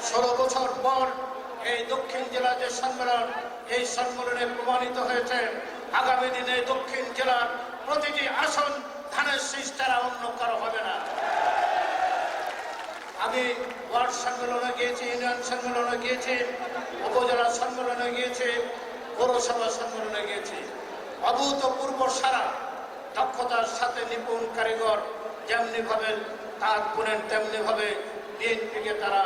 16 বছর পর এই দক্ষিণ জেলা যে সম্মেলন, এই সম্মেলনে প্রমাণিত হয়েছে আগামী দিনে দক্ষিণ জেলার প্রতিটি আসন ধানের শীষ ছাড়া অন্য কারো হবে না। আমি ওয়ার্ড সম্মেলনে গিয়েছি, ইউনিয়ন সম্মেলনে গিয়েছি, উপজেলা সম্মেলনে গিয়েছি, পৌরসভা সম্মেলনে গিয়েছি। অভূতপূর্ব সারা, দক্ষতার সাথে নিপুণ কারিগর যেমনি ভাবে তার গুণেন তেমনি ভাবে বিএনপিকে তারা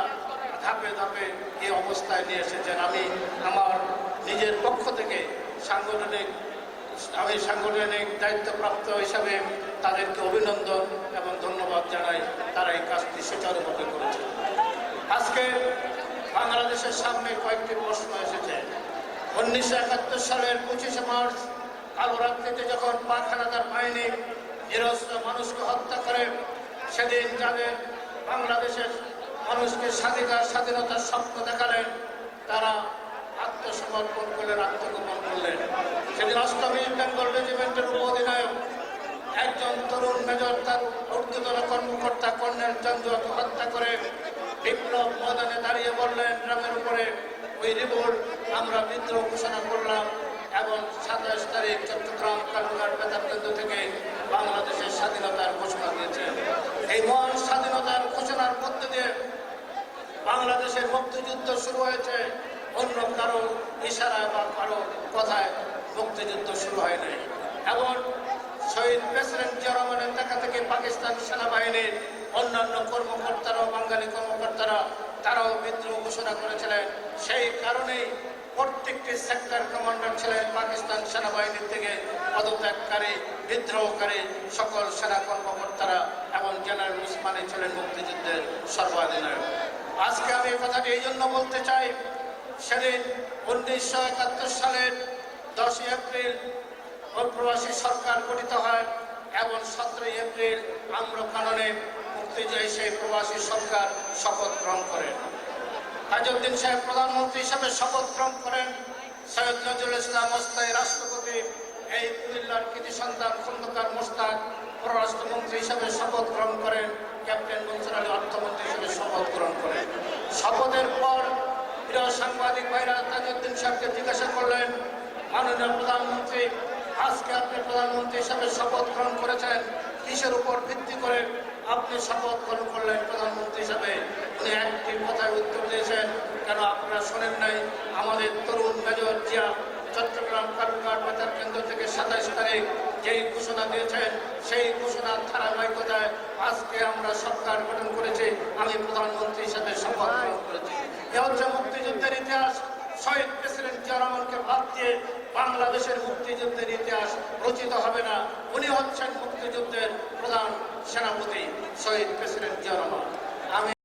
ধাপে ধাপে এই অবস্থায় নিয়ে এসেছেন। আমি আমার নিজের পক্ষ থেকে সাংগঠনিক দায়িত্বপ্রাপ্ত হিসাবে তাদেরকে অভিনন্দন এবং ধন্যবাদ জানাই। তারা এই কাজটি সুচারুভাবে করেছে। আজকে বাংলাদেশের সামনে কয়েকটি প্রশ্ন এসেছে। 1971 সালের 25শে মার্চ কালো রাত্রিতে যখন পাক হানাদার বাহিনী নিরস্ত্র মানুষকে হত্যা করে, সেদিন যাদের বাংলাদেশের মানুষকে স্বাধীনতার স্বপ্ন দেখালেন, তারা আত্মসমর্পণ করলেন, আত্মগোপন করলেন। সেদিন 8ম বেঙ্গল রেজিমেন্টের উপ-অধিনায়ক একজন তরুণ মেজর তার ঊর্ধ্বতন কর্মকর্তা কর্নেল চন্দ্রকে হত্যা করে বিপ্লব ময়দানে দাঁড়িয়ে বললেন, গ্রামের উপরে ওই রিভোল্ট আমরা বিদ্রোহ ঘোষণা করলাম এবং 27 তারিখ চট্টগ্রাম কালুঘাট বেতার কেন্দ্র থেকে বাংলাদেশের স্বাধীনতার ঘোষণা দিয়েছেন। এই মহান স্বাধীনতার ঘোষণার মধ্যে দিয়ে বাংলাদেশের মুক্তিযুদ্ধ শুরু হয়েছে। অন্য কারো ইশারা বা কারো কথায় মুক্তিযুদ্ধ শুরু হয় নাই। এবং শহীদ প্রেসিডেন্ট জিয়া রহমানের দেখা থেকে পাকিস্তান সেনাবাহিনীর অন্যান্য কর্মকর্তারাও, বাঙালি কর্মকর্তারা, তারাও বিদ্রোহ ঘোষণা করেছিলেন। সেই কারণেই প্রত্যেকটি সেক্টর কমান্ডার ছিলেন পাকিস্তান সেনাবাহিনীর থেকে পদত্যাগকারী, বিদ্রোহকারী সকল সেনা কর্মকর্তারা এবং জেনারেল উসমানী ছিলেন মুক্তিযুদ্ধের সর্বাধিনায়ক। আজকে আমি এই কথাটি এই জন্য বলতে চাই, সেদিন 1971 সালের 10 এপ্রিল প্রবাসী সরকার গঠিত হয় এবং 17 এপ্রিল আম্রকাননে মুক্তিজয়ী সেই প্রবাসী সরকার শপথ গ্রহণ করেন। তাজউদ্দিন সাহেব প্রধানমন্ত্রী হিসেবে শপথ গ্রহণ করেন। সৈয়দ নজরুল ইসলাম ওস্তাই রাষ্ট্রপতি, এই কুমিল্লার কৃতি সন্তান খন্দকার মোশতাক পররাষ্ট্রমন্ত্রী হিসেবে শপথ গ্রহণ করেন। ক্যাপ্টেন মনসুর আলী অর্থমন্ত্রী হিসেবে শপথ গ্রহণ করেন। শপথের পর প্রিয় সাংবাদিক ভাইরা তাজউদ্দিন সাহেবকে জিজ্ঞাসা করলেন, মাননীয় প্রধানমন্ত্রী, আজকে আপনি প্রধানমন্ত্রী হিসেবে শপথ গ্রহণ করেছেন, কিসের উপর ভিত্তি করে আপনি শপথ গ্রহণ করলেন প্রধানমন্ত্রী হিসাবে? উনি একটি কথায় উত্তর দিয়েছেন, কেন আপনারা শোনেন নাই আমাদের তরুণ মেজর জিয়া চট্টগ্রাম কালুঘাট বেতার কেন্দ্র থেকে 27 তারিখ যেই ঘোষণা দিয়েছেন, সেই ঘোষণার ধারাবাহিকতায় আজকে আমরা সরকার গঠন করেছি, আমি প্রধানমন্ত্রী হিসেবে শপথ গ্রহণ করেছি। এ হচ্ছে মুক্তিযুদ্ধের ইতিহাস। শহীদ প্রেসিডেন্ট জিয়া রহমানকে বাদ দিয়ে বাংলাদেশের মুক্তিযুদ্ধের ইতিহাস রচিত হবে না। উনি হচ্ছেন মুক্তিযুদ্ধের প্রধান সেনাপতি, শহীদ প্রেসিডেন্ট জিয়া রহমান। আমি